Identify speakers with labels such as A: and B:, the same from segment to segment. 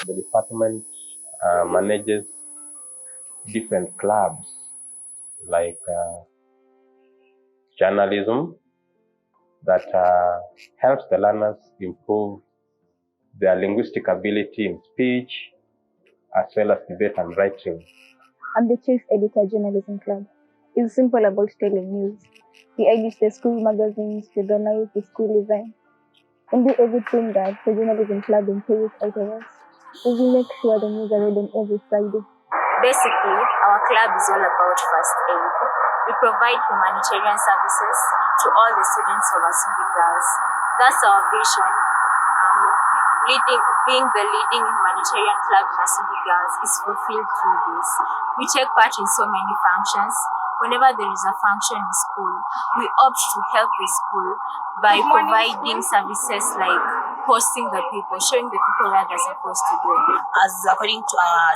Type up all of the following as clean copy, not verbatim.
A: The department manages different clubs like journalism that helps the learners improve their linguistic ability in speech as well as debate and writing.
B: I'm the chief editor journalism club. It's simple about telling news. We edit the school magazines, we organize the school events, and do everything that the journalism club entails out of us. We make sure the news are read on every Friday.
C: Basically, our club is all about first aid. We provide humanitarian services to all the students of Asumbi girls. That's our vision. Being the leading humanitarian club in Asumbi girls is fulfilled through this. We take part in so many functions. Whenever there is a function in school, we opt to help the school by providing services like posting the people, showing the people where they're supposed to go.
D: As according to our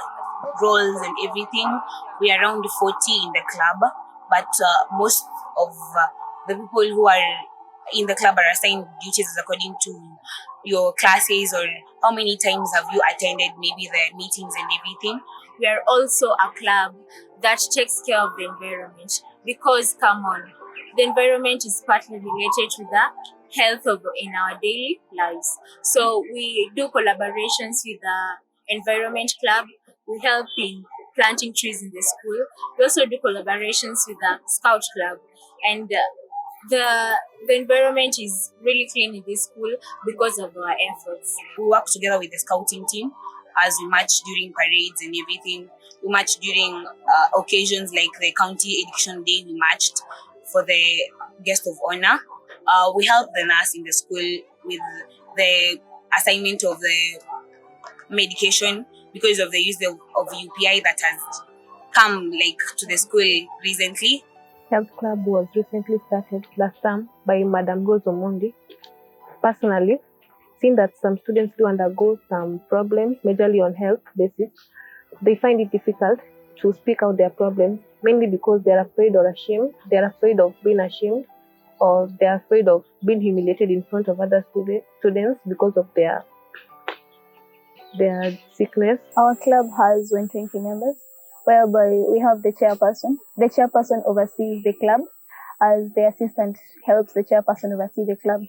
D: roles and everything, we are around 40 in the club, but most of the people who are in the club are assigned duties according to your classes or how many times have you attended maybe the meetings and everything.
C: We are also a club that takes care of the environment because, come on, the environment is partly related to the health of in our daily lives. So we do collaborations with the environment club. We help in planting trees in the school. We also do collaborations with the scout club, and the environment is really clean in this school because of our efforts.
D: We work together with the scouting team as we march during parades and everything. We march during occasions like the county education day. We marched for the guest of honor. We help the nurse in the school with the assignment of the medication because of the use of UPI that has come to the school recently.
E: Health club was recently started last term by Madam Rose Omondi. Personally, seeing that some students do undergo some problems, majorly on health basis, they find it difficult to speak out their problems, mainly because they're afraid or ashamed. They're afraid of being ashamed, or they're afraid of being humiliated in front of other students because of their sickness.
B: Our club has 120 members, whereby we have the chairperson. The chairperson oversees the club, as the assistant helps the chairperson oversee the club.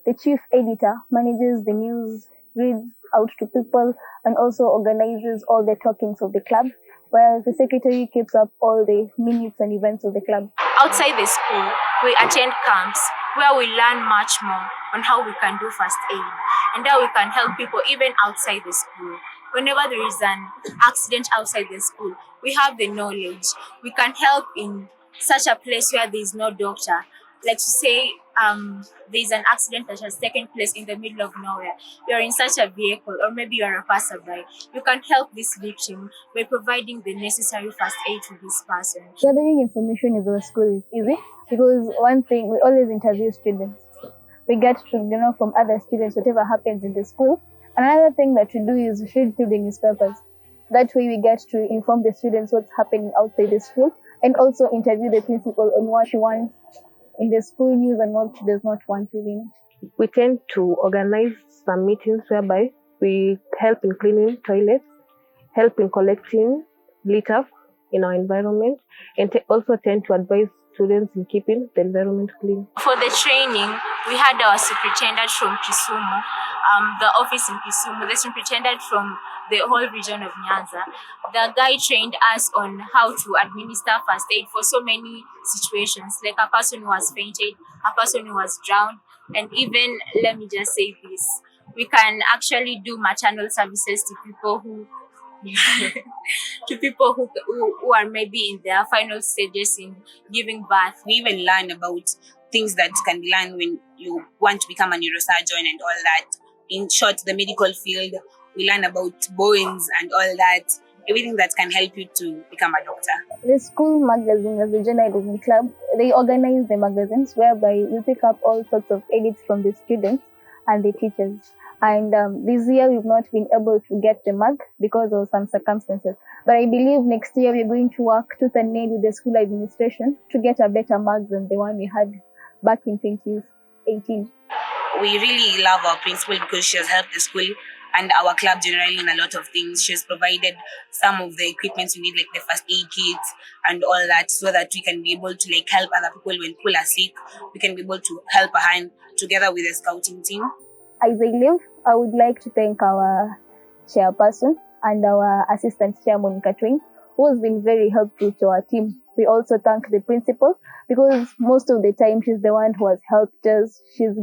B: The chief editor manages the news, reads out to people, and also organizes all the talkings of the club, whereas the secretary keeps up all the minutes and events of the club.
C: Outside the school, we attend camps where we learn much more on how we can do first aid and how we can help people even outside the school. Whenever there is an accident outside the school, we have the knowledge. We can help in such a place where there is no doctor. Like to say, there is an accident that has taken place in the middle of nowhere. You're in such a vehicle, or maybe you're a passerby. You can help this victim by providing the necessary first aid to this person.
B: Gathering information in our school is easy because one thing, we always interview students. We get to from other students whatever happens in the school. Another thing that we do is read through the newspapers. That way we get to inform the students what's happening outside the school, and also interview the principal on what she wants in the school news and what she does not want within.
E: We tend to organize some meetings whereby we help in cleaning toilets, help in collecting litter in our environment, and also tend to advise students in keeping the environment clean.
C: For the training, we had our superintendent from Kisumu, the office in Kisumu, the superintendent from the whole region of Nyanza. The guy trained us on how to administer first aid for so many situations, like a person who has fainted, a person who has drowned, and even, let me just say this, we can actually do maternal services to people who who are maybe in their final stages in giving birth.
D: We even learn about things that can be learned when you want to become a neurosurgeon and all that. In short, the medical field, we learn about bones and all that, everything that can help you to become a doctor.
B: The school magazine as the journalism club, they organize the magazines whereby we pick up all sorts of edits from the students and the teachers. And this year we've not been able to get the mug because of some circumstances. But I believe next year we're going to work tooth and nail with the school administration to get a better mug than the one we had back in 2018.
D: We really love our principal because she has helped the school and our club generally in a lot of things. She has provided some of the equipment we need, like the first aid kits and all that, so that we can be able to like help other people when people are sick. We can be able to help a hand together with the scouting team.
B: As I leave, I would like to thank our chairperson and our assistant chair, Monica Twing, who has been very helpful to our team. We also thank the principal because most of the time she's the one who has helped us. She's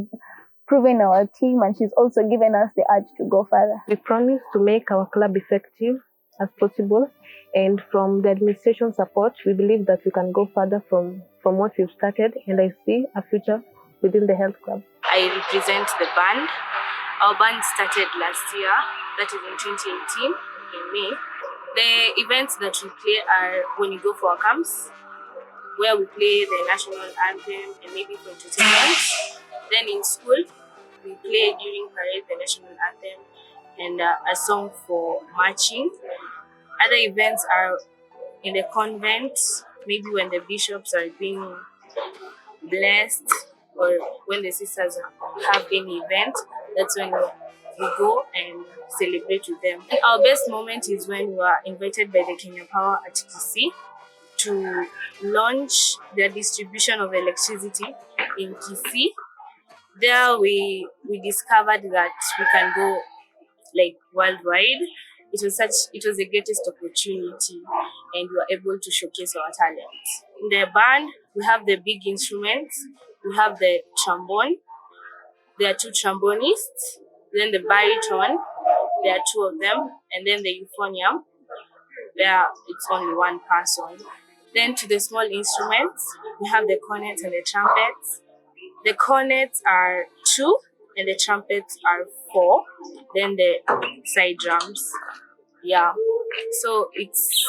B: proven our team and she's also given us the urge to go further.
E: We promise to make our club effective as possible, and from the administration support, we believe that we can go further from what we've started, and I see a future within the health club.
F: I represent the band. Our band started last year, that is in 2018, in May. The events that we play are when we go for our camps, where we play the national anthem and maybe for entertainment. Then in school, we play during parade the national anthem and a song for marching. Other events are in the convent, maybe when the bishops are being blessed or when the sisters have any event. That's when we go and celebrate with them. And our best moment is when we are invited by the Kenya Power at TTC to launch the distribution of electricity in Kisii. There we discovered that we can go like worldwide. It was the greatest opportunity, and we were able to showcase our talents. In the band, we have the big instruments. We have the trombone. There are 2 trombonists. Then the baritone, there are 2 of them, and then the euphonium, it's only 1 person. Then to the small instruments, we have the cornets and the trumpets. The cornets are 2 and the trumpets are 4. Then the side drums. Yeah. So it's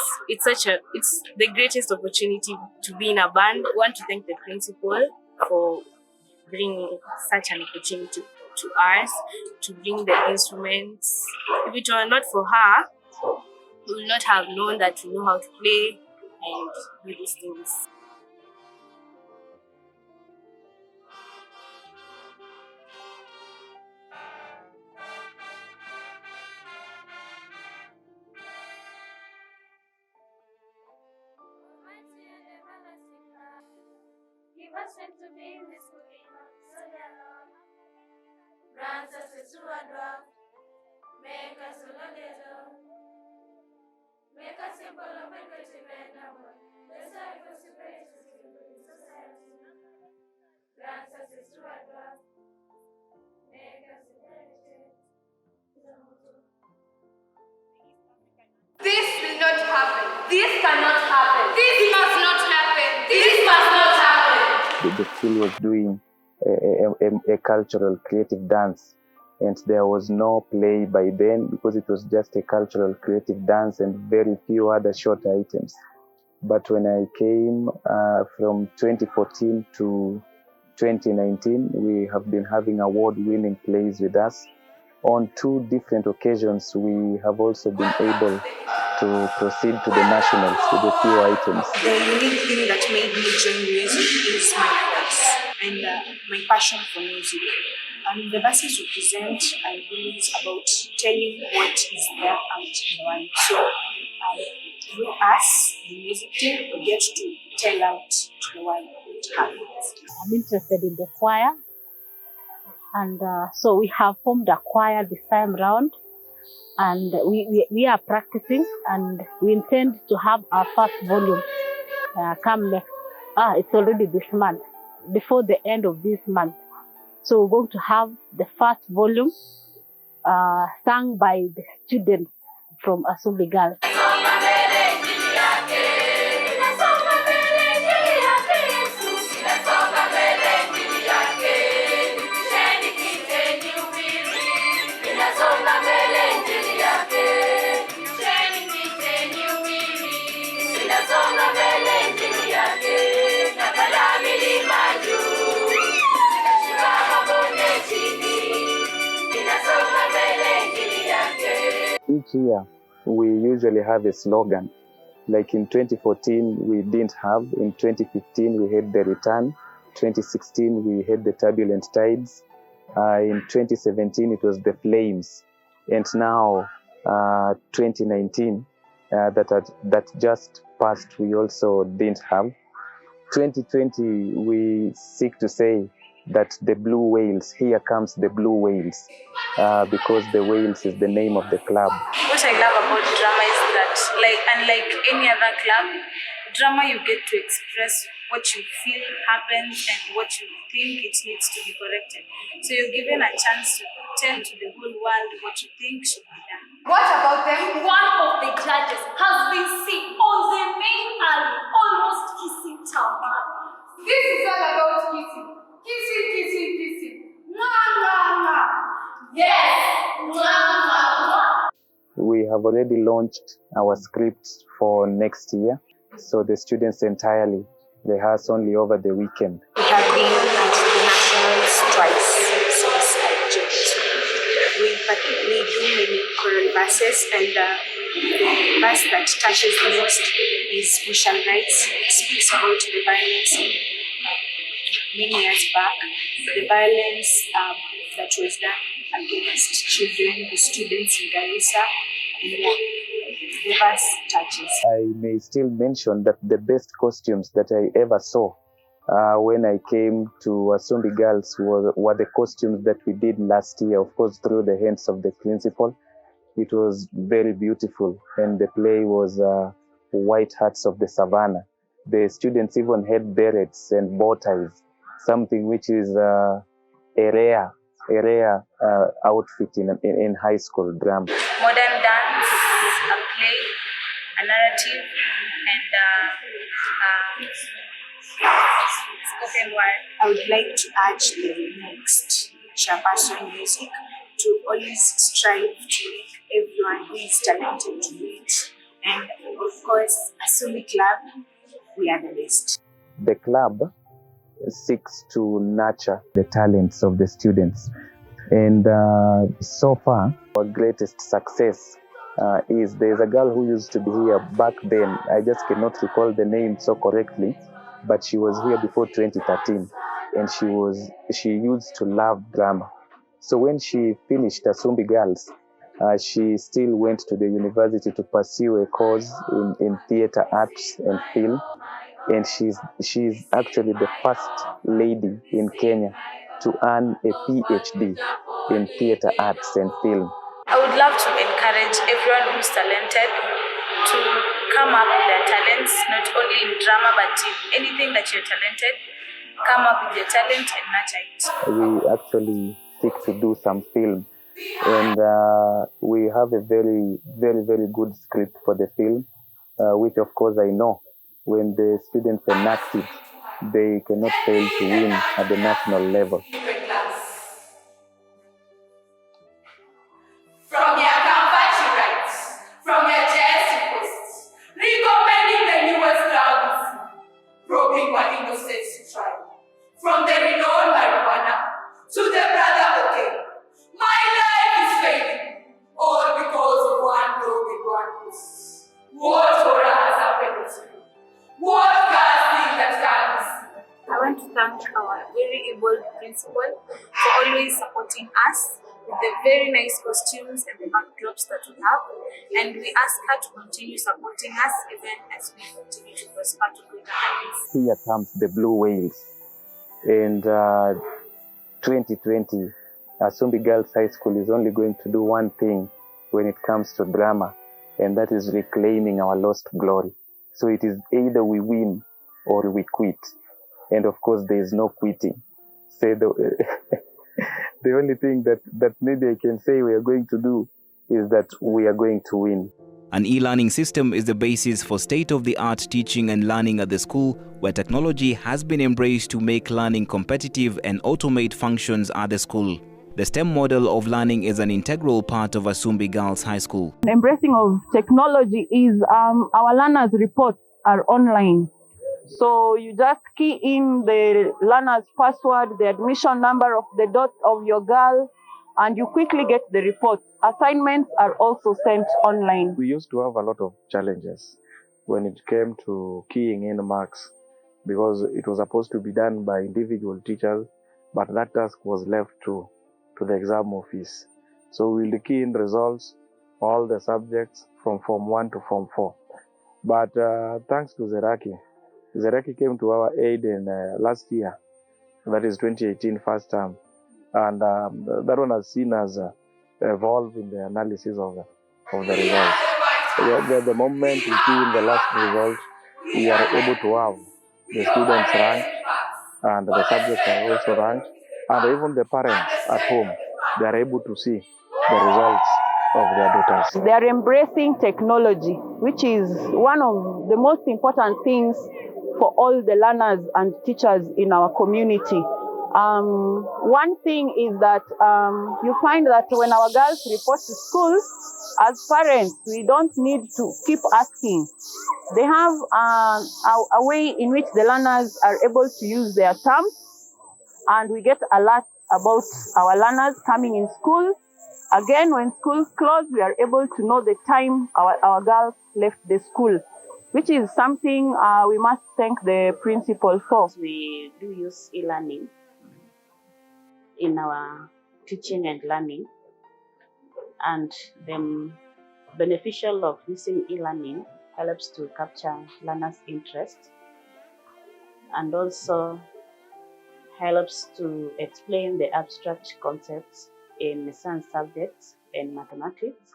F: the greatest opportunity to be in a band. I want to thank the principal for bringing such an opportunity to us to bring the instruments. If it were not for her, we would not have known that we know how to play and do these things.
G: Give us strength to be in this movie, so that Lord grants us a steward love, make us a little, make us simple and creative and humble. That's how it was to praise us in society. Grants us a steward love, make us a little.
H: This will not happen. This cannot happen. This must not happen. This must not happen.
I: The school was doing a cultural creative dance, and there was no play by then because it was just a cultural creative dance and very few other short items. But when I came from 2014 to 2019, we have been having award-winning plays with us. On 2 different occasions, we have also been able to proceed to the nationals with a few items.
F: The unique thing that made me join music is my voice and my passion for music. The verses we present are really about telling what is there out in the world. So through us, the music team, we get to tell out to the world what happens.
J: I'm interested in the choir, and so we have formed a choir this time round, and we are practicing, and we intend to have our first volume come next. It's already this month, before the end of this month. So we're going to have the first volume sung by the students from Asumbi Girls.
I: Each year, we usually have a slogan. Like in 2014, we didn't have. In 2015, we had the return. 2016, we had the turbulent tides. In 2017, it was the flames. And now, 2019, that just passed, we also didn't have. 2020, we seek to say that the blue whales, here comes the blue whales, because the whales is the name of the club.
D: What I love about drama is that, like, unlike any other club, drama you get to express what you feel happens and what you think it needs to be corrected. So you're given a chance to tell to the whole world what you think should be done.
H: What about them? One of the judges has been seen on the main alley, almost kissing Tama. This is all about kissing. Kissing, kissing, kissing. Mwah, mwah, mwah. Yes! Mwah, mwah, mwah.
I: We have already launched our scripts for next year. So the students entirely rehearse only over the weekend.
C: We have been at the nationals twice since I joined. We do many choral verses, and the verse that touches the most is "We Shall Rise." It speaks about the violence many years back, the violence that was done against children, the students in Garissa, and the verse touches.
I: I may still mention that the best costumes that I ever saw when I came to Asumbi Girls were the costumes that we did last year, of course, through the hands of the principal. It was very beautiful, and the play was White Hats of the Savannah. The students even had berets and bow ties, something which is a rare outfit in high school drama.
D: Modern dance, a play, a narrative, and spoken word.
C: I would like to urge the next chairperson music to always strive to make everyone who is talented to it. And of course, Asumbi Club, we are the best.
I: The club seeks to nurture the talents of the students. And so far, our greatest success is there's a girl who used to be here back then. I just cannot recall the name so correctly, but she was here before 2013, and she used to love drama. So when she finished Asumbi Girls, she still went to the university to pursue a course in theater arts and film, and she's actually the first lady in Kenya to earn a PhD in theater arts and film.
D: I would love to encourage everyone who's talented to come up with their talents, not only in drama, but in anything that you're talented. Come up with your talent and nurture it.
I: We actually seek to do some film, and we have a very, very, very good script for the film, which of course I know when the students enact it, they cannot fail to win at the national level.
H: From your Kampachi rights, from your JSC posts, recommending the newest drug, probing my innocence trial. From the renowned marijuana to the brother okay, my life is fading, all because of one broken one post. What horror has happened to you? What ghastly that can be seen?
C: I want to thank our very able principal for always supporting us with the very nice costumes and the backdrops that we have. And we ask her to continue supporting us even as we continue to prosper to greater heights.
I: Here comes the blue whales. And 2020, Asumbi Girls High School is only going to do one thing when it comes to drama, and that is reclaiming our lost glory. So it is either we win or we quit. And of course, there is no quitting. Say the only thing that maybe I can say we are going to do is that we are going to win.
K: An e-learning system is the basis for state-of-the-art teaching and learning at the school, where technology has been embraced to make learning competitive and automate functions at the school. The STEM model of learning is an integral part of Asumbi Girls High School.
L: Embracing of technology is our learners' reports are online. So you just key in the learner's password, the admission number of the dot of your girl, and you quickly get the reports. Assignments are also sent online.
M: We used to have a lot of challenges when it came to keying in marks, because it was supposed to be done by individual teachers, but that task was left to the exam office. So we'll key in results, all the subjects from Form 1 to Form 4. But thanks to Zeraki came to our aid in last year, that is 2018 first term. And that one has seen us evolve in the analysis of the results. The moment we see in the last result, we are able to have the students ranked, and the subjects are also ranked, and even the parents at home, they are able to see the results of their daughters.
L: They are embracing technology, which is one of the most important things for all the learners and teachers in our community. One thing is that you find that when our girls report to school, as parents, we don't need to keep asking. They have a way in which the learners are able to use their terms, and we get alerts about our learners coming in school. Again, when schools close, we are able to know the time our girls left the school, which is something we must thank the principal for.
J: We do use e-learning in our teaching and learning, and the beneficial of using e-learning helps to capture learners' interest and also helps to explain the abstract concepts in science subjects and mathematics.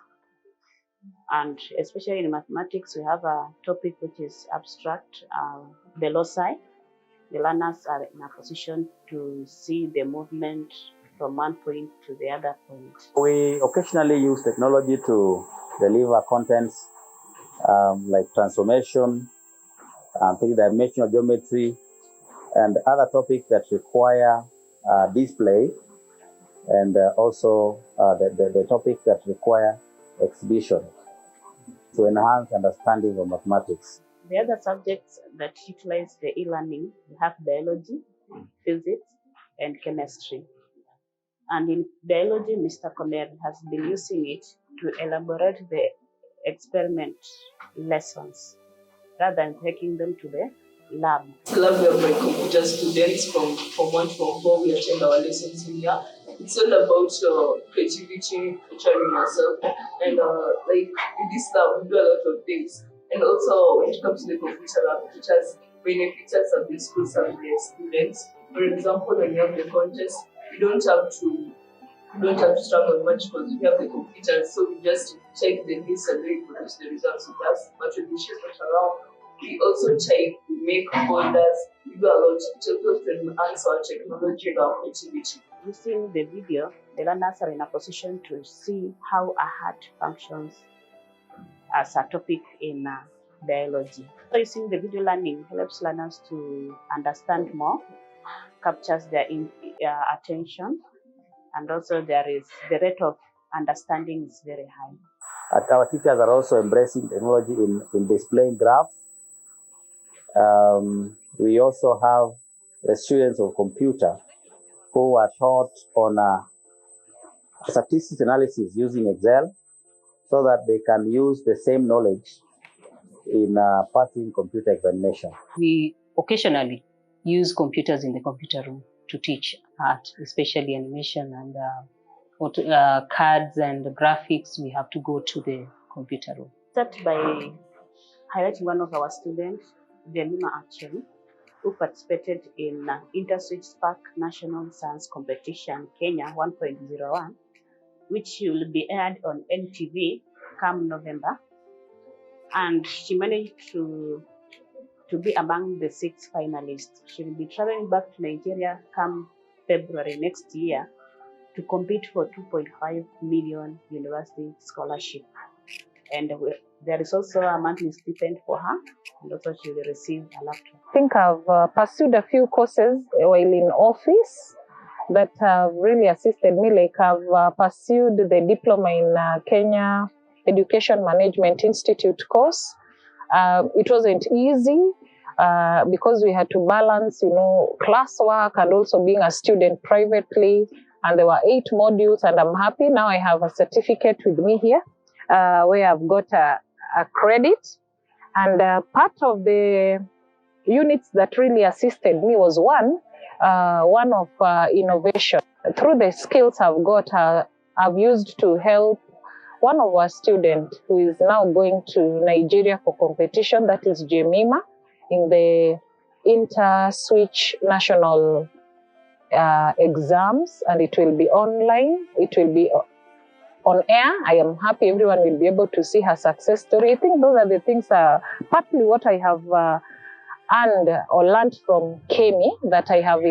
J: And especially in mathematics, we have a topic which is abstract, the loci. The learners are in a position to see the movement from one point to the other point.
N: We occasionally use technology to deliver contents like transformation, three-dimensional geometry, and other topics that require display, and also the topics that require exhibition to enhance understanding of mathematics.
J: The other subjects that utilize the e-learning, we have biology, physics, and chemistry. And in biology, Mr. Conner has been using it to elaborate the experiment lessons rather than taking them to the lab.
O: Lab where my computer students from 1 to 4, we attend our lessons in here. It's all about creativity, featuring yourself, and like in this lab we do a lot of things. And also when it comes to the computer lab, it has benefits of the schools and the students. For example, when you have the contest, you don't have to struggle much because we have the computers, so we just check the list and we produce the results with us, but we share it around. We also type, we make folders, we do a lot to enhance our technology and our creativity.
J: Using the video, the learners are in a position to see how a heart functions as a topic in biology. So using the video learning helps learners to understand more, captures their attention, and also the rate of understanding is very high.
N: Our teachers are also embracing technology in displaying graphs. We also have the students of computer who are taught on statistics analysis using Excel, so that they can use the same knowledge in passing computer examination.
P: We occasionally use computers in the computer room to teach art, especially animation and cards and graphics. We have to go to the computer room.
J: Start by highlighting one of our students, Delima Achen, who participated in Interswitch Spark National Science Competition Kenya 1.01, which will be aired on NTV come November. And she managed to be among the 6 finalists. She will be traveling back to Nigeria come February next year to compete for 2.5 million university scholarship. And there is also a monthly stipend for her, and also she will receive a laptop.
Q: I think I've pursued a few courses while in office that have really assisted me. Like I've pursued the diploma in Kenya Education Management Institute course. It wasn't easy because we had to balance, classwork and also being a student privately. And there were 8 modules, and I'm happy now I have a certificate with me here where I've got a credit. And part of the units that really assisted me was one of innovation. Through the skills I've got, I've used to help one of our students who is now going to Nigeria for competition, that is Jemima, in the inter-switch national exams, and it will be online. It will be on air. I am happy everyone will be able to see her success story. I think those are the things, partly what I have earned or learned from Kemi that I have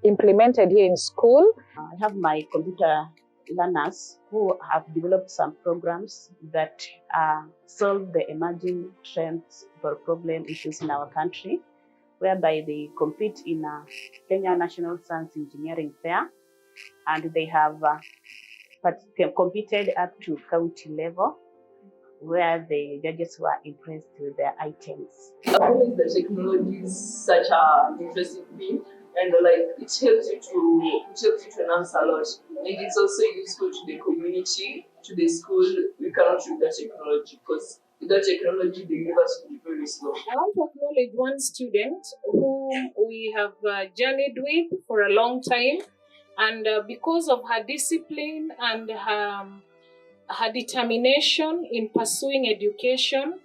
Q: implemented here in school.
J: I have my computer learners who have developed some programs that solve the emerging trends or problem issues in our country, whereby they compete in a Kenya National Science Engineering Fair, and they have competed up to county level, where the judges were impressed with their items.
O: I feel the technology is such an interesting thing, and like it helps you to enhance a lot. And it's also useful to the community, to the school. We cannot use that technology because without technology, the universe will be very slow.
Q: I want to acknowledge one student whom we have journeyed with for a long time, and because of her discipline and her determination in pursuing education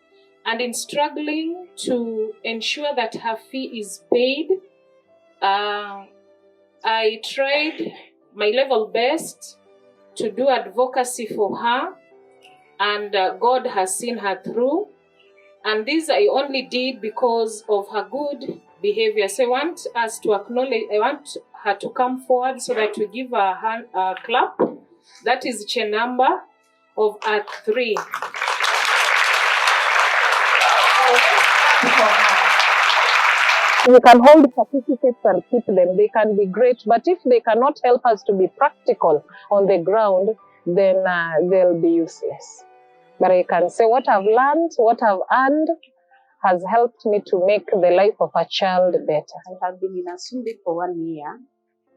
Q: and in struggling to ensure that her fee is paid, I tried my level best to do advocacy for her, and God has seen her through. And this I only did because of her good behavior. So I want us to acknowledge, I want her to come forward so that we give her a clap. That is chair number of Act 3. We can hold certificates and keep them. They can be great, but if they cannot help us to be practical on the ground, then they'll be useless. But I can say what I've learned, what I've earned, has helped me to make the life of a child better.
J: I have been in Asumbi for 1 year,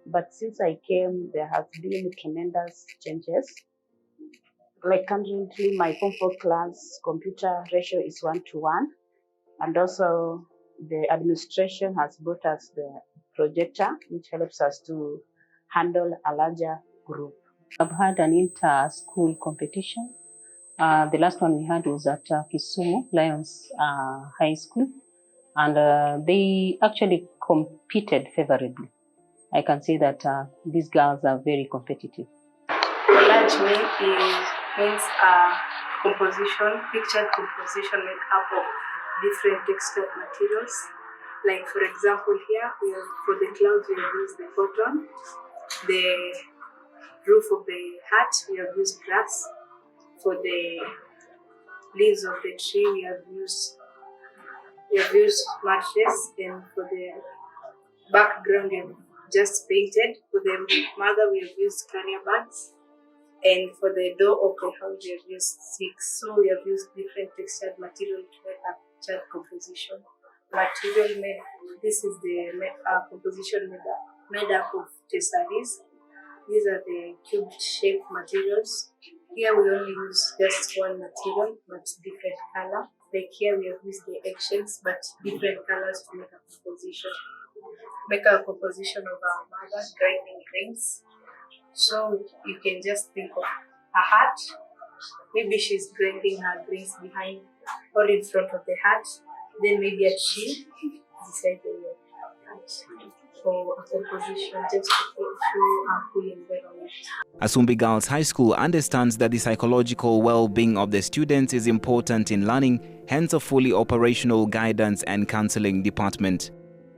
J: but since I came, there have been tremendous changes. Like currently, my Form 4 class computer ratio is 1:1, and also the administration has brought us the projector, which helps us to handle a larger group. I've had an inter-school competition. The last one we had was at Kisumu Lions High School, and they actually competed favorably. I can say that these girls are very competitive.
F: Collage means composition, picture composition made up of different textile materials. Like for example here, for the clouds we have used the cotton, the roof of the hat we have used grass, for the leaves of the tree we have used mattress, and for the background we have just painted. For the mother we have used carrier bags, and for the door of the house we have used sticks. So we have used different textured material to make a child composition. Material made, this is the composition made up of tesseries. These are the cube-shaped materials. Here we only use just one material, but different color. Like here we have used the eggshells, but different colors to make a composition. Make a composition of our mother grinding grains. So you can just think of a hat. Maybe she's grinding her grains behind or in front of the hat. Then maybe a tree beside the hat. For a composition, just to show a cool environment.
K: Asumbi Girls High School understands that the psychological well-being of the students is important in learning, hence a fully operational guidance and counseling department.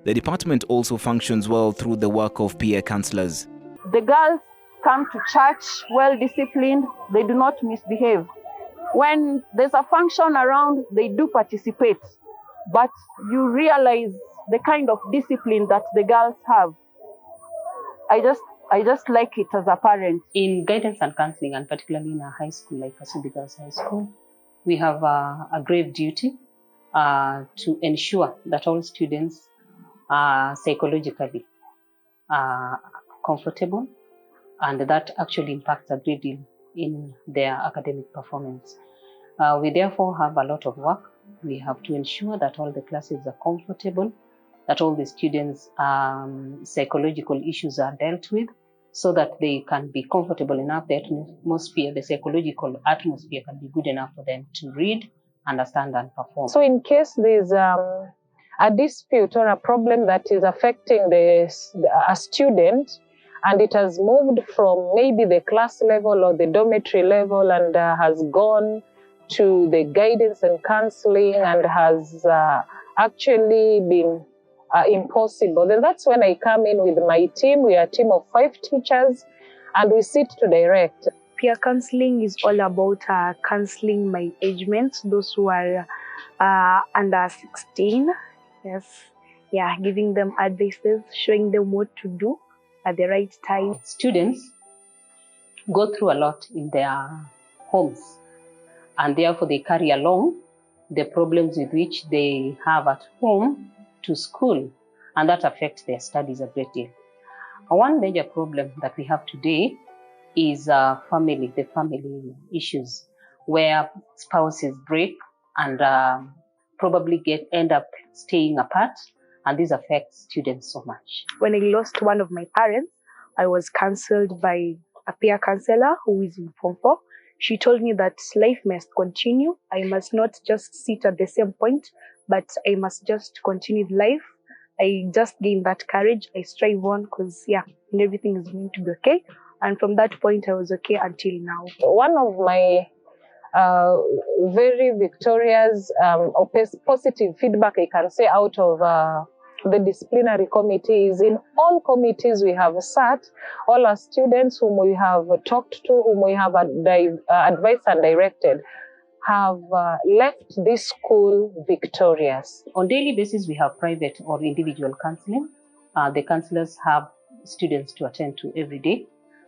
K: The department also functions well through the work of peer counselors.
L: The girls come to church well-disciplined, they do not misbehave. When there's a function around, they do participate, but you realize the kind of discipline that the girls have. I just like it as a parent.
P: In guidance and counseling, and particularly in a high school like Asumbi Girls High School, we have a grave duty to ensure that all students are psychologically comfortable, and that actually impacts a great deal in their academic performance. We therefore have a lot of work. We have to ensure that all the classes are comfortable, that all the students' psychological issues are dealt with, so that they can be comfortable enough. The atmosphere, the psychological atmosphere can be good enough for them to read, understand, and perform.
Q: So in case there's a dispute or a problem that is affecting a student, and it has moved from maybe the class level or the dormitory level and has gone to the guidance and counseling and has actually been impossible, then that's when I come in with my team. We are a team of 5 teachers, and we sit to direct.
B: Peer counseling is all about counseling my age mates, those who are under 16. Yes, yeah, giving them advices, showing them what to do at the right time.
P: Students go through a lot in their homes, and therefore they carry along the problems with which they have at home to school, and that affects their studies a great deal. One major problem that we have today is the family issues, where spouses break and probably end up staying apart, and this affects students so much.
B: When I lost one of my parents, I was counseled by a peer counselor who is in Form 4. She told me that life must continue. I must not just sit at the same point, but I must just continue life. I just gained that courage. I strive on because, and everything is going to be okay. And from that point, I was okay until now.
Q: One of my very victorious or positive feedback I can say out of the disciplinary committee is in all committees we have sat, all our students whom we have talked to, whom we have advised and directed, have left this school victorious.
P: On daily basis, we have private or individual counseling. The counselors have students to attend to every day.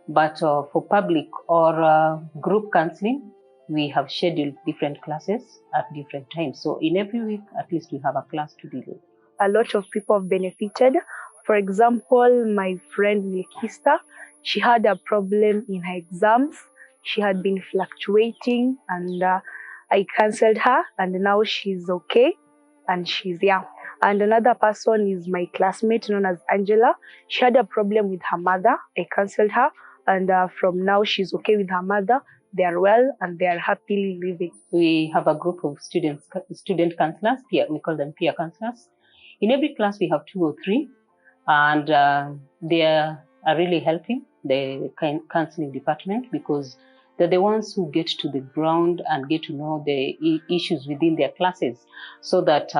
P: But for public or group counseling, we have scheduled different classes at different times. So in every week, at least we have a class to deal with.
B: A lot of people have benefited. For example, my friend Milkista, she had a problem in her exams. She had been fluctuating, and I counseled her, and now she's okay, and she's young. And another person is my classmate known as Angela. She had a problem with her mother. I counseled her, and from now she's okay with her mother. They are well and they are happily living.
P: We have a group of student counselors, we call them peer counselors. In every class we have 2 or 3, and they are really helping the counseling department, because they're the ones who get to the ground and get to know the issues within their classes, so that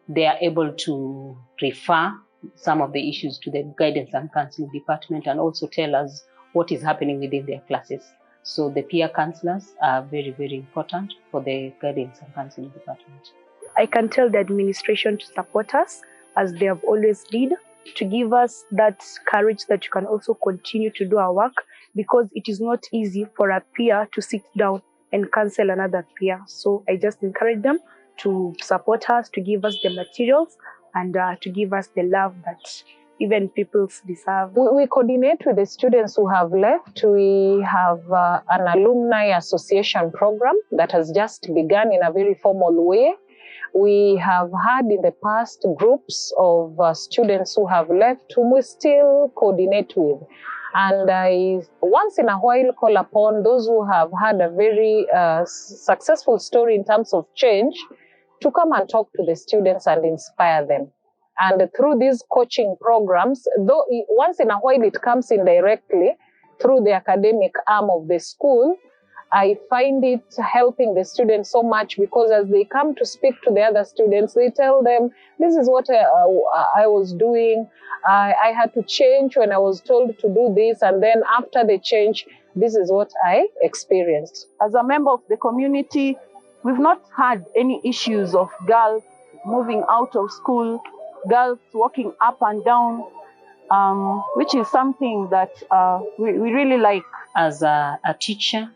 P: they are able to refer some of the issues to the guidance and counseling department, and also tell us what is happening within their classes. So the peer counselors are very, very important for the guidance and counseling department.
B: I can tell the administration to support us, as they have always did, to give us that courage that you can also continue to do our work, because it is not easy for a peer to sit down and counsel another peer. So I just encourage them to support us, to give us the materials, and to give us the love that even people deserve.
Q: We coordinate with the students who have left. We have an alumni association program that has just begun in a very formal way. We have had in the past groups of students who have left, whom we still coordinate with. And I once in a while call upon those who have had a very successful story in terms of change to come and talk to the students and inspire them. And through these coaching programs, though once in a while it comes indirectly through the academic arm of the school, I find it helping the students so much, because as they come to speak to the other students, they tell them, this is what I was doing. I had to change when I was told to do this. And then after the change, this is what I experienced.
L: As a member of the community, we've not had any issues of girls moving out of school, girls walking up and down, which is something that we really like.
P: As a teacher,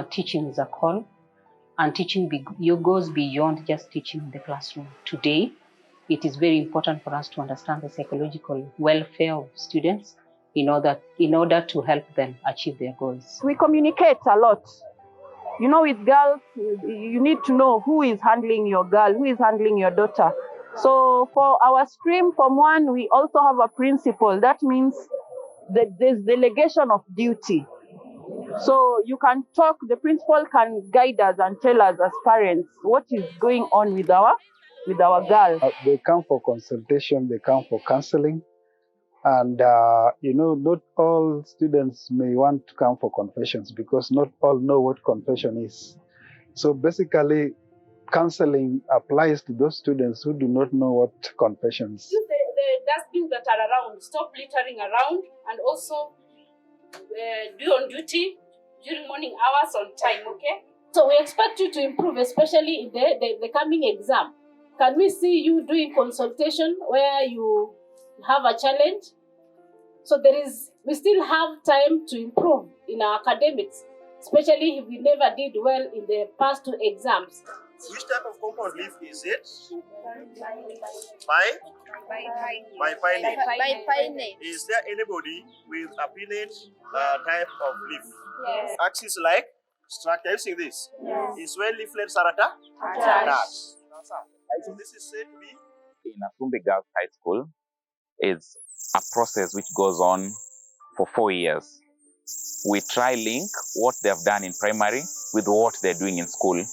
P: teaching is a call, and teaching goes beyond just teaching in the classroom. Today, it is very important for us to understand the psychological welfare of students in order to help them achieve their goals.
L: We communicate a lot. You know, with girls, you need to know who is handling your girl, who is handling your daughter. So for our stream Form 1, we also have a principal. That means there's delegation of duty. So you can talk, the principal can guide us and tell us as parents what is going on with our girl.
R: They come for consultation, they come for counseling. And, not all students may want to come for confessions because not all know what confession is. So basically, counseling applies to those students who do not know what confession is.
S: Use the dustbins that are around, stop littering around, and also be on duty during morning hours on time, okay? So we expect you to improve, especially in the coming exam. Can we see you doing consultation where you have a challenge? So we still have time to improve in our academics, especially if we never did well in the past 2 exams.
T: Which type of compound leaf is it? By pinnate. Is there anybody with a pinnate type of leaf?
S: Yes.
T: Axis like structure. You see this?
S: Yes.
T: Is where leaflets are attached. So this is said to be
U: in Asumbi Girls High School is a process which goes on for 4 years. We try link what they have done in primary with what they're doing in school.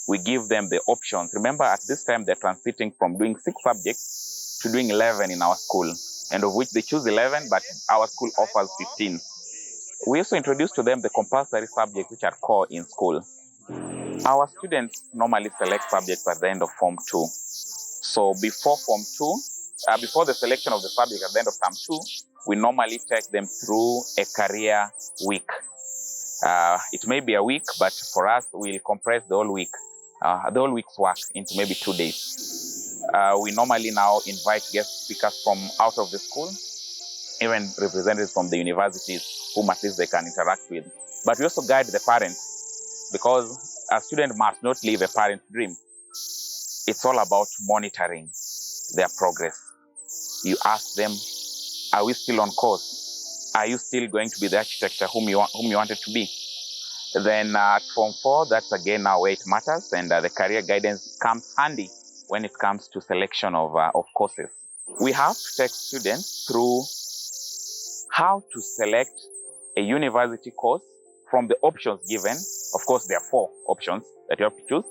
U: We give them the options. Remember, at this time, they're transiting from doing 6 subjects to doing 11 in our school, and of which they choose 11, but our school offers 15. We also introduce to them the compulsory subjects which are core in school. Our students normally select subjects at the end of Form 2. So before Form 2, before the selection of the subject at the end of Term 2, we normally take them through a career week. It may be a week, but for us, we'll compress the whole week, the whole week's work into maybe 2 days. We normally now invite guest speakers from out of the school, even representatives from the universities whom at least they can interact with. But we also guide the parents, because a student must not live a parent's dream. It's all about monitoring their progress. You ask them, are we still on course? Are you still going to be the architect whom you wanted to be? Then at Form 4, that's again now where it matters, and the career guidance comes handy when it comes to selection of courses. We have to take students through how to select a university course from the options given. Of course, there are 4 options that you have to choose.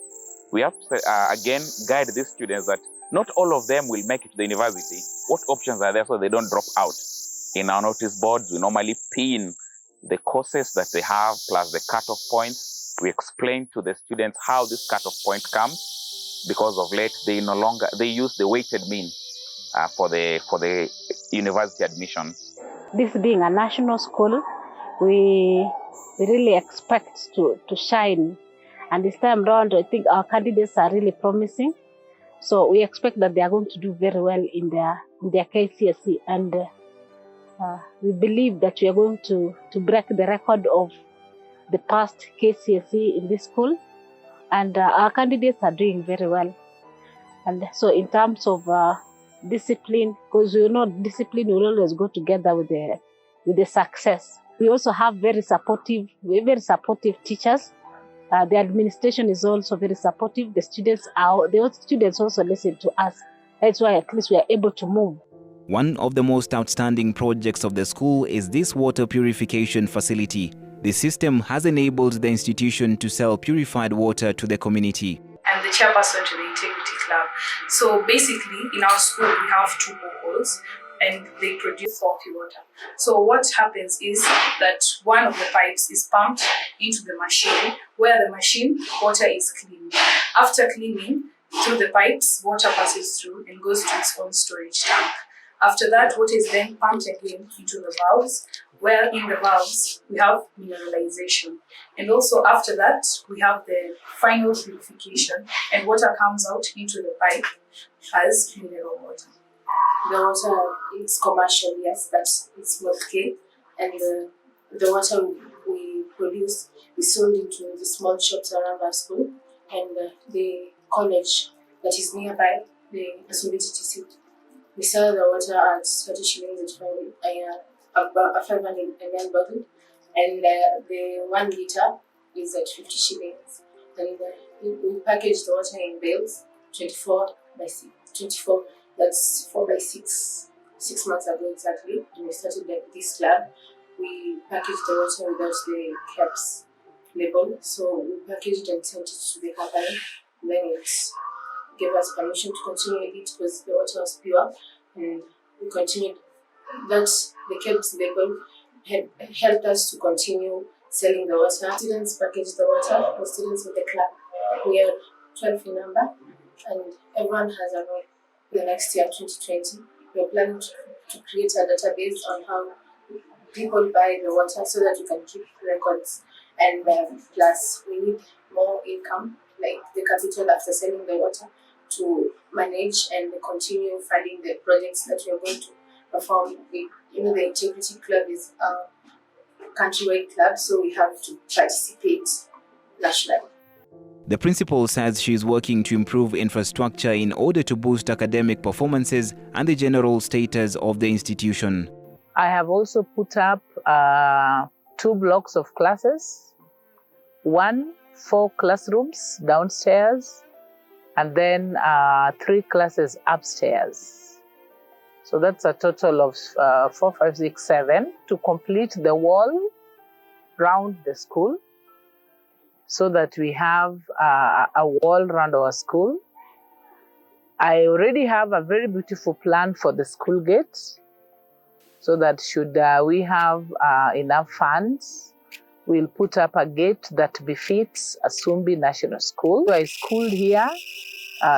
U: We have to, again, guide these students that not all of them will make it to the university. What options are there so they don't drop out? In our notice boards, we normally pin the courses that they have plus the cutoff points. We explain to the students how this cutoff point comes, because of late they use the weighted mean for the university admission.
J: This being a national school, we really expect to shine. And this time around, I think our candidates are really promising. So we expect that they are going to do very well in their KCSE, and we believe that we are going to break the record of the past KCSE in this school, and our candidates are doing very well. And so in terms of discipline, because you know discipline will always go together with the success. We also have very supportive teachers. The administration is also very supportive. The students also listen to us. That's why at least we are able to move.
K: One of the most outstanding projects of the school is this water purification facility. The system has enabled the institution to sell purified water to the community.
V: I'm the chairperson to the Integrity Club. So basically, in our school, we have 2 boreholes, and they produce salty water. So what happens is that one of the pipes is pumped into the machine, where the machine water is cleaned. After cleaning, through the pipes, water passes through and goes to its own storage tank. After that, water is then pumped again into the valves, where in the valves we have mineralization. And also after that, we have the final purification, and water comes out into the pipe as mineral water.
W: The water is commercial, yes, but it's small scale, and the water we produce is sold into the small shops around our school and the college that is nearby, the Asumbi TTC. We sell the water at 30 shillings a 500 ml bottle, and the 1 liter is at 50 shillings. And we package the water in bales, 24 by 6, 24. That's 4 by 6 6 months ago exactly, when we started this lab. We packaged the water without the caps label, so we packaged and sent it to the company. Then it gave us permission to continue with it because the water was pure, and we continued. That the caps label had helped us to continue selling the water. Students packaged the water. The students of the club, we are 12 in number, and everyone has around the next year, 2020. We're planning to create a database on how people buy the water so that we can keep records. And plus, we need more income, like the capital after selling the water, to manage and continue funding the projects that we are going to perform. The Integrity Club is a countrywide club, so we have to participate nationally.
K: The principal says she is working to improve infrastructure in order to boost academic performances and the general status of the institution.
Q: I have also put up 2 blocks of classes, 4 classrooms downstairs, and then 3 classes upstairs. So that's a total of 4, 5, 6, 7 to complete the wall round the school, so that we have a wall around our school. I already have a very beautiful plan for the school gate, so that should we have enough funds, we'll put up a gate that befits Asumbi National School. I schooled here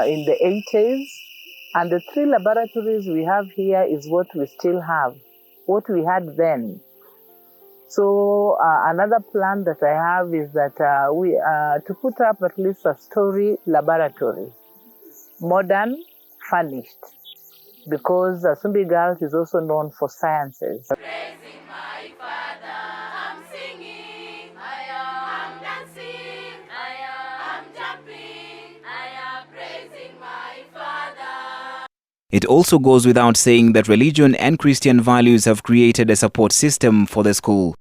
Q: in the 80s, and the 3 laboratories we have here is what we still have, what we had then. So another plan that I have is that to put up at least a story laboratory, modern, furnished, because Asumbi Girls is also known for sciences.
K: It also goes without saying that religion and Christian values have created a support system for the school.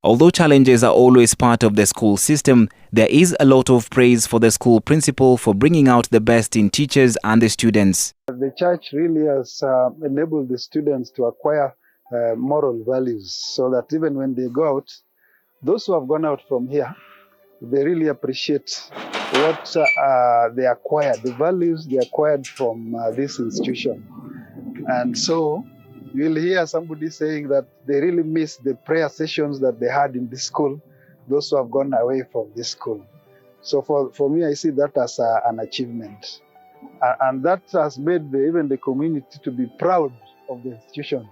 K: Although challenges are always part of the school system, there is a lot of praise for the school principal for bringing out the best in teachers and the students.
R: The church really has enabled the students to acquire moral values, so that even when they go out, those who have gone out from here, they really appreciate what they acquired, the values they acquired from this institution. And so you'll hear somebody saying that they really miss the prayer sessions that they had in this school, those who have gone away from this school. So for me, I see that as an achievement. And that has made even the community to be proud of the institution.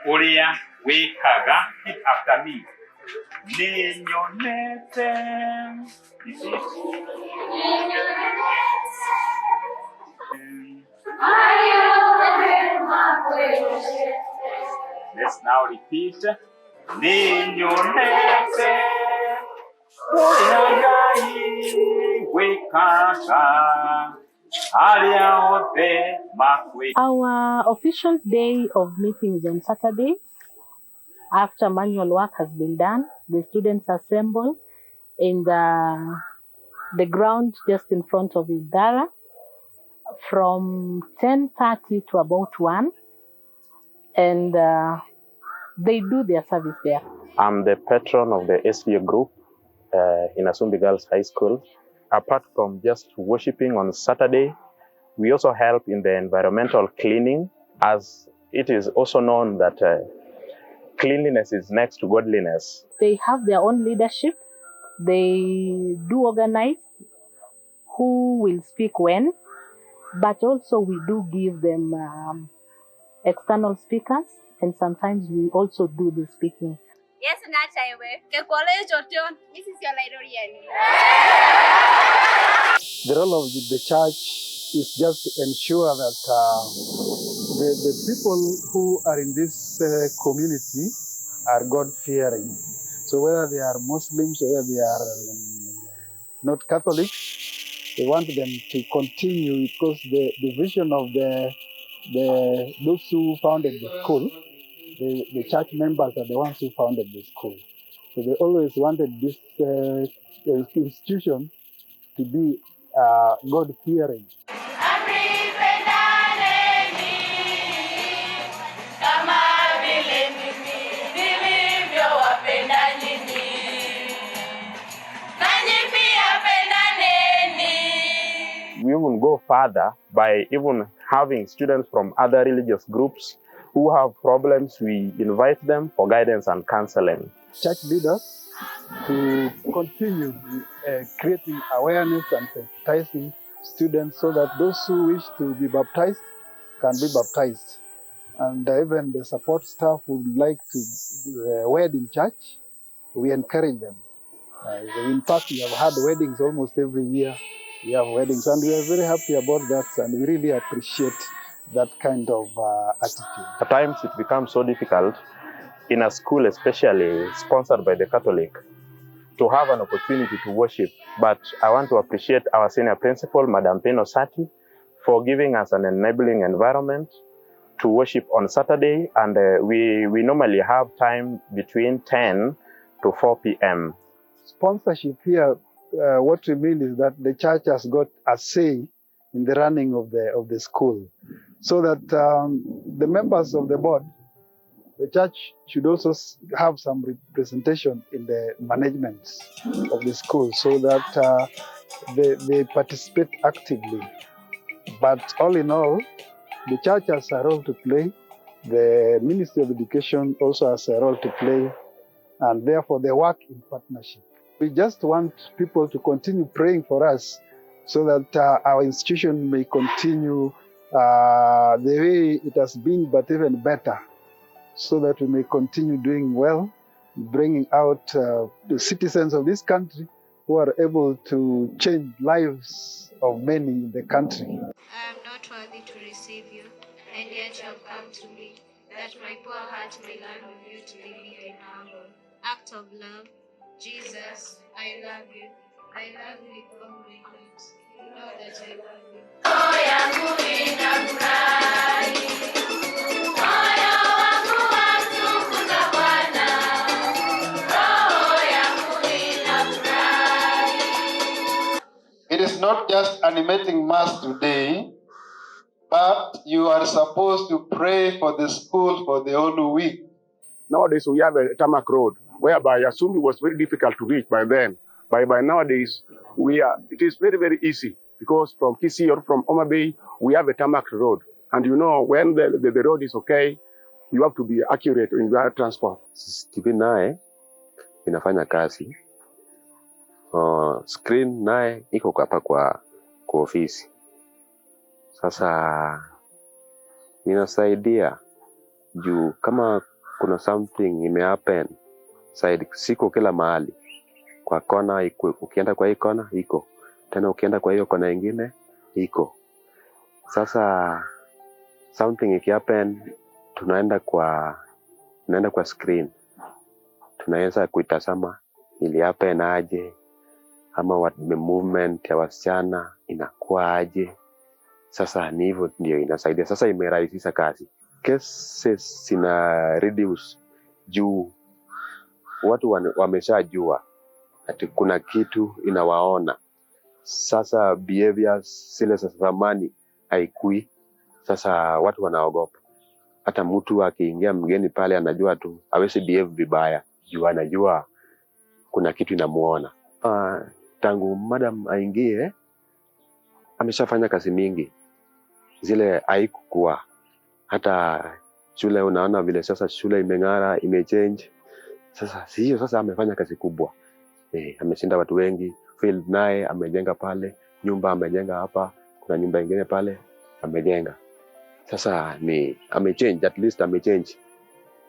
A: Repeat after me. Let's now repeat.
J: Our official day of meeting is on Saturday. After manual work has been done, the students assemble in the ground just in front of Idara from 10:30 to about 1, and they do their service there.
E: I'm the patron of the SVA group in Asumbi Girls High School. Apart from just worshiping on Saturday, we also help in the environmental cleaning, as it is also known that cleanliness is next to godliness.
J: They have their own leadership. They do organize who will speak when, but also we do give them external speakers, and sometimes we also do the speaking.
G: Yes, this is your librarian.
R: The role of the church is just to ensure that the people who are in this community are God-fearing. So whether they are Muslims, whether they are not Catholics, they want them to continue, because the vision of those who founded the school, the church members are the ones who founded the school. So they always wanted this institution to be God-fearing.
E: We even go further by even having students from other religious groups who have problems. We invite them for guidance and counseling.
R: Church leaders to continue creating awareness and sensitizing students so that those who wish to be baptized can be baptized. And even the support staff would like to wed in church, we encourage them. In fact, we have had weddings almost every year. We have weddings, and we are very happy about that, and we really appreciate that kind of attitude.
E: At times it becomes so difficult in a school, especially sponsored by the Catholic, to have an opportunity to worship. But I want to appreciate our senior principal, Madam Pino Sati, for giving us an enabling environment to worship on Saturday. And we normally have time between 10 to 4 p.m.
R: Sponsorship here, what we mean is that the church has got a say in the running of the school, so that the members of the board, the church should also have some representation in the management of the school, so that they participate actively. But all in all, the church has a role to play. The Ministry of Education also has a role to play, and therefore they work in partnership. We just want people to continue praying for us so that our institution may continue the way it has been, but even better, so that we may continue doing well, bringing out the citizens of this country who are able to change lives of many in the country.
D: I am not worthy to receive you, and yet you have come to me, that my poor heart may learn of you to be meek and humble. Act of love, Jesus, I love you. I love you with all my heart. You know that I love you. Moyo wangu inafurahi, moyo wangu wamtukuza Bwana, roho yangu inafurahi.
G: It is not just animating mass today, but you are supposed to pray for the school for the whole week.
H: Nowadays we have a tarmac road, whereby Asumbi was very difficult to reach by then. By nowadays, it is very, very easy, because from Kisii or from Homa Bay, we have a tarmac road. And you know, when the road is okay, you have to be accurate in your transport.
X: TV naye inafanya kazi. Screen naye iko hapa kwa ofisi. Sasa inasaidia juu kama kuna something imehappen, siko kila mahali. Kwa kona, ukienda kwa hii kona iko, tena ukienda kwa hiyo kona ingine iko. Sasa something ikihappen, tunaenda kwa screen, tunaweza kuitazama ili happen aje, ama movement ya wasichana inakuwa aje. Sasa ni hivyo ndio inasaidia. Sasa imerahisisha kazi. Cases ina reduce juu watu wameshajua ati kuna kitu inawaona. Sasa behaviors zile za zamani haikui. Sasa watu wanaogopa. Hata mtu akiingia mgeni pale anajua tu hawezi behave vibaya juu anajua kuna kitu inamuona. Tangu madam aingie ameshafanya kazi mingi. Zile haikukua. Hata shule unaona vile sasa shule imeng'ara, imechange. Sasa amefanya kazi kubwa. Ameshinda watu wengi. Field naye amejenga pale, nyumba amejenga hapa, kuna nyumba ingine pale amejenga. Sasa ni amechange, at least amechange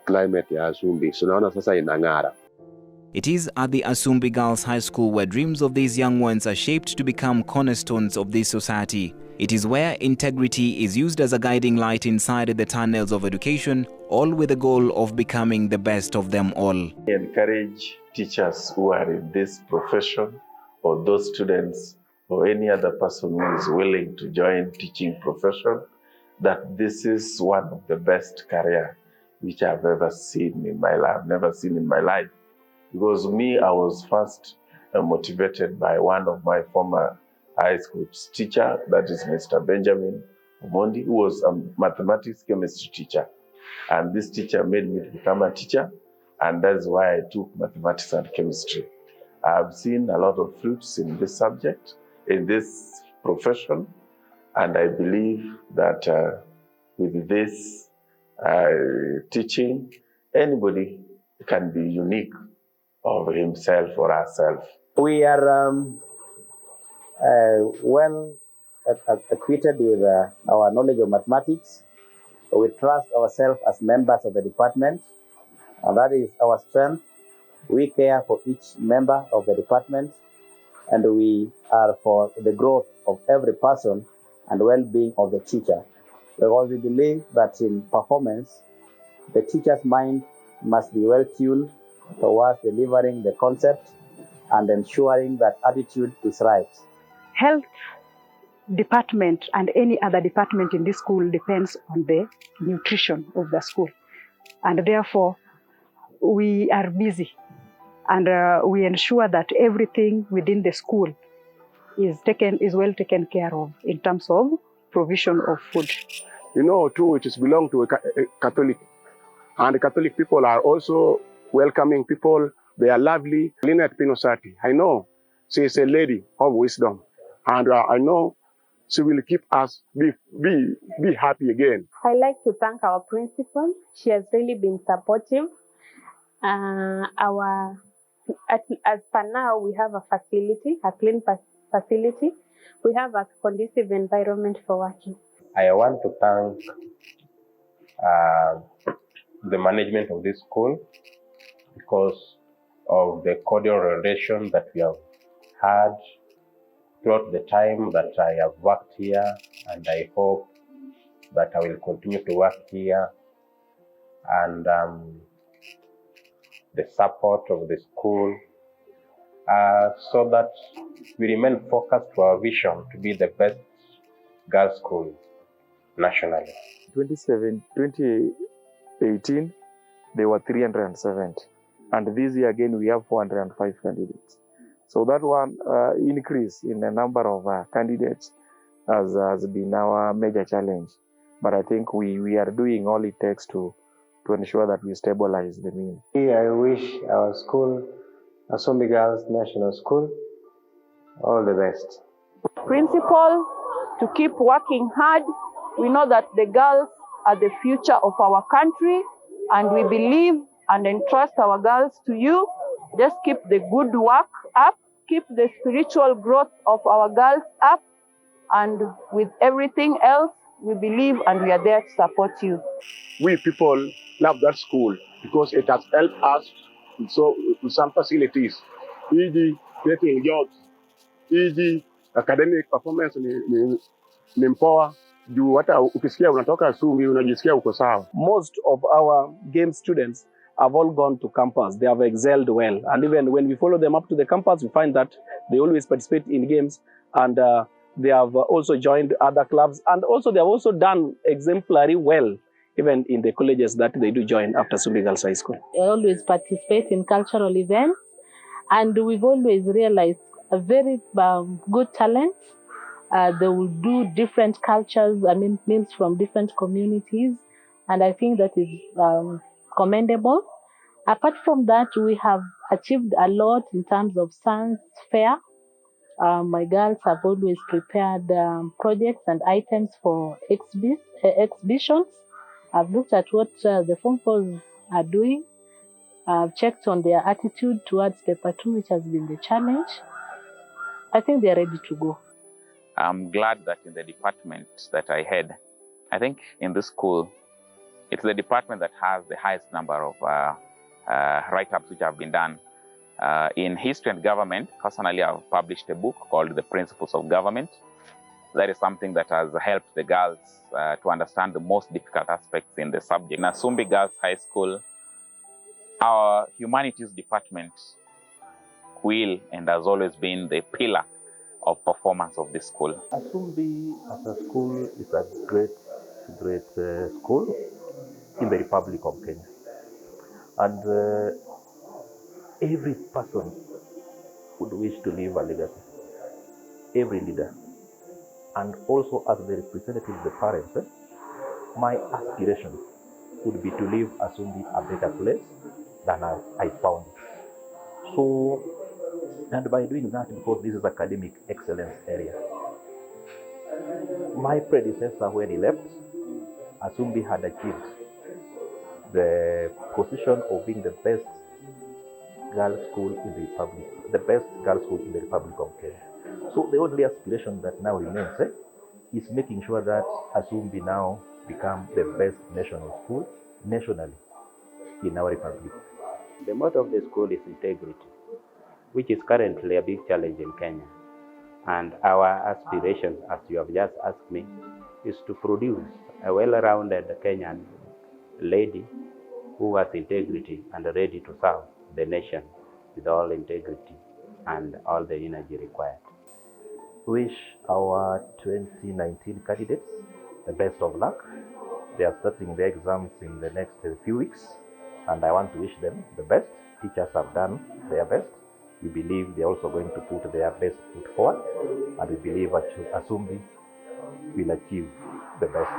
X: climate ya Asumbi. So naona sasa inang'ara.
K: It is at the Asumbi Girls High School where dreams of these young ones are shaped to become cornerstones of this society. It is where integrity is used as a guiding light inside the tunnels of education, all with the goal of becoming the best of them all.
Y: I encourage teachers who are in this profession, or those students or any other person who is willing to join teaching profession, that this is one of the best career which I've ever seen in my life. Never seen in my life. Because me, I was first motivated by one of my former high school teacher, that is Mr. Benjamin Omondi, who was a mathematics chemistry teacher. And this teacher made me to become a teacher, and that's why I took mathematics and chemistry. I've seen a lot of fruits in this subject, in this profession, and I believe that with this teaching, anybody can be unique of himself or herself.
C: We are well acquainted with our knowledge of mathematics. We trust ourselves as members of the department, and that is our strength. We care for each member of the department, and we are for the growth of every person and well-being of the teacher. Because we believe that in performance, the teacher's mind must be well-tuned towards delivering the concept and ensuring that attitude is right.
I: Health department and any other department in this school depends on the nutrition of the school. And therefore, we are busy and we ensure that everything within the school is well taken care of in terms of provision of food.
H: You know, too, it is belong to a Catholic. And the Catholic people are also welcoming people. They are lovely. Lynette Pinosati, I know she is a lady of wisdom. And I know she will keep us be happy again.
M: I like to thank our principal. She has really been supportive. As per now, we have a facility, a clean facility. We have a conducive environment for working.
N: I want to thank the management of this school because of the cordial relation that we have had throughout the time that I have worked here, and I hope that I will continue to work here. And the support of the school so that we remain focused to our vision to be the best girls' school nationally.
O: 2018, there were 370. And this year again, we have 405 candidates. So that one increase in the number of candidates has been our major challenge. But I think we are doing all it takes to ensure that we stabilize the mean.
N: I wish our school, Asumbi Girls National School, all the best.
L: Principal, to keep working hard. We know that the girls are the future of our country, and we believe and entrust our girls to you. Just keep the good work up, keep the spiritual growth of our girls up, and with everything else, we believe and we are there to support you.
H: We people love that school because it has helped us with some facilities, e.g. getting jobs, e.g. academic performance ni mpoa. Juu hata ukisikia unatoka Asumbi unajisikia uko sawa.
Z: Most of our game students have all gone to campus. They have excelled well. And even when we follow them up to the campus, we find that they always participate in games, and they have also joined other clubs. And also they have also done exemplary well, even in the colleges that they do join after Asumbi Girls High School.
J: They always participate in cultural events, and we've always realized a very good talent. They will do different cultures, meals from different communities, and I think that is commendable. Apart from that, we have achieved a lot in terms of science fair. My girls have always prepared projects and items for exhibitions. I've looked at what the Form 4s are doing. I've checked on their attitude towards paper 2, which has been the challenge. I think they are ready to go.
U: I'm glad that in the department that I had, I think in this school, it's the department that has the highest number of write-ups which have been done. In history and government, personally, I've published a book called The Principles of Government. That is something that has helped the girls to understand the most difficult aspects in the subject. In Asumbi Girls High School, our humanities department will and has always been the pillar of performance of this school.
Y: Asumbi as a school is a great school in the Republic of Kenya. And
N: Every person would wish to leave a legacy. Every leader. And also as the representative of the parents, my aspiration would be to leave Asumbi a better place than I found it. So, and by doing that, because this is academic excellence area, my predecessor, when he left, Asumbi had achieved the position of being the best girls' school in the Republic, the best girls' school in the Republic of Kenya. So the only aspiration that now remains is making sure that Asumbi now become the best national school nationally in our republic.
C: The motto of the school is integrity, which is currently a big challenge in Kenya. And our aspiration, as you have just asked me, is to produce a well-rounded Kenyan lady who has integrity and ready to serve the nation with all integrity and all the energy required.
N: Wish our 2019 candidates the best of luck. They are starting the exams in the next few weeks, and I want to wish them the best. Teachers have done their best. We believe they are also going to put their best foot forward, and we believe Asumbi will achieve the best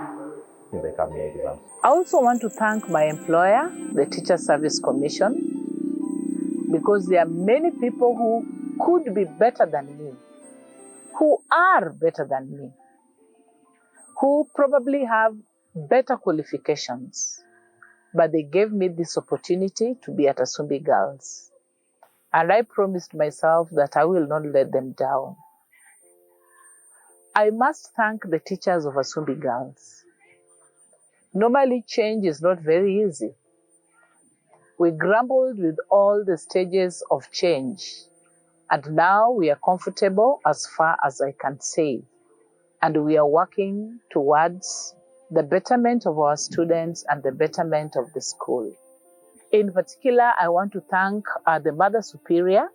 N: in the coming exams.
Q: I also want to thank my employer, the Teacher Service Commission, because there are many people who could be better than me, who are better than me, who probably have better qualifications, but they gave me this opportunity to be at Asumbi Girls. And I promised myself that I will not let them down. I must thank the teachers of Asumbi Girls. Normally, change is not very easy. We grappled with all the stages of change, and now we are comfortable as far as I can say, and we are working towards the betterment of our students and the betterment of the school. In particular, I want to thank the Mother Superior,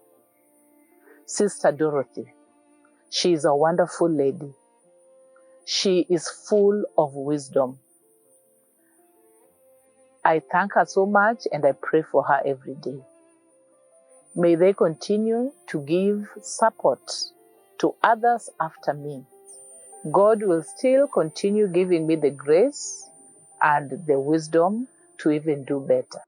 Q: Sister Dorothy. She is a wonderful lady. She is full of wisdom. I thank her so much and I pray for her every day. May they continue to give support to others after me. God will still continue giving me the grace and the wisdom to even do better.